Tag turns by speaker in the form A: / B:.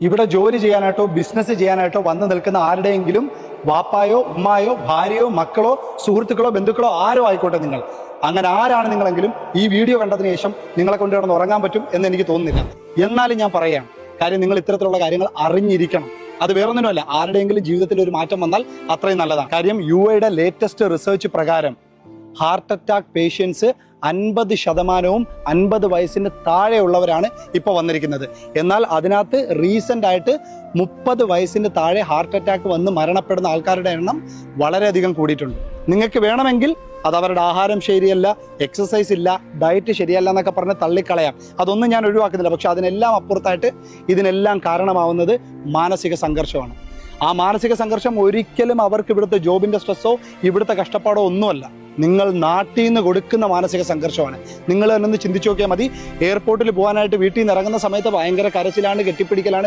A: ഇവിടെ ജോലി ചെയ്യാനായിട്ടോ ബിസിനസ് ചെയ്യാനായിട്ടോ വന്നു നിൽക്കുന്ന ആരുടെയെങ്കിലും വാപ്പായോ ഉമ്മായോ ഭാര്യയോ മക്കളോ സുഹൃത്തുക്കളോ ബന്ധുക്കളോ ആരോ ആയിക്കോട്ടെ, നിങ്ങൾ അങ്ങനെ ആരാണ് നിങ്ങളെങ്കിലും ഈ വീഡിയോ കണ്ടതിന് ശേഷം നിങ്ങളെ കൊണ്ട് കിടന്ന് ഉറങ്ങാൻ പറ്റും എന്ന് എനിക്ക് തോന്നുന്നില്ല. എന്നാലും ഞാൻ പറയാം, കാര്യം നിങ്ങൾ ഇത്തരത്തിലുള്ള കാര്യങ്ങൾ അറിഞ്ഞിരിക്കണം. അത് വേറൊന്നിനുമല്ല, ആരുടെയെങ്കിലും ജീവിതത്തിൽ ഒരു മാറ്റം വന്നാൽ അത്രയും നല്ലതാണ്. കാര്യം UAയുടെ ലേറ്റസ്റ്റ് റിസർച്ച് പ്രകാരം ഹാർട്ട് അറ്റാക്ക് പേഷ്യൻസ് 50% 50 വയസ്സിന് താഴെയുള്ളവരാണ് ഇപ്പോൾ വന്നിരിക്കുന്നത്. എന്നാൽ അതിനകത്ത് റീസെൻ്റ് ആയിട്ട് 30 വയസ്സിന് താഴെ ഹാർട്ട് അറ്റാക്ക് വന്ന് മരണപ്പെടുന്ന ആൾക്കാരുടെ എണ്ണം വളരെയധികം കൂടിയിട്ടുണ്ട്. നിങ്ങൾക്ക് വേണമെങ്കിൽ അത് അവരുടെ ആഹാരം ശരിയല്ല, എക്സസൈസ് ഇല്ല, ഡയറ്റ് ശരിയല്ല എന്നൊക്കെ പറഞ്ഞ് തള്ളിക്കളയാം. അതൊന്നും ഞാൻ ഒഴിവാക്കുന്നില്ല. പക്ഷെ അതിനെല്ലാം അപ്പുറത്തായിട്ട് ഇതിനെല്ലാം കാരണമാവുന്നത് മാനസിക സംഘർഷമാണ്. ആ മാനസിക സംഘർഷം ഒരിക്കലും അവർക്ക് ഇവിടുത്തെ ജോബിൻ്റെ സ്ട്രെസ്സോ ഇവിടുത്തെ കഷ്ടപ്പാടോ ഒന്നുമല്ല, നിങ്ങൾ നാട്ടിൽ നിന്ന് കൊടുക്കുന്ന മാനസിക സംഘർഷമാണ്. നിങ്ങൾ തന്നെ ഒന്ന് ചിന്തിച്ചു നോക്കിയാൽ മതി. എയർപോർട്ടിൽ പോകാനായിട്ട് വീട്ടിൽ നിന്ന് ഇറങ്ങുന്ന സമയത്ത് ഭയങ്കര കരച്ചിലാണ്, കെട്ടിപ്പിടിക്കലാണ്,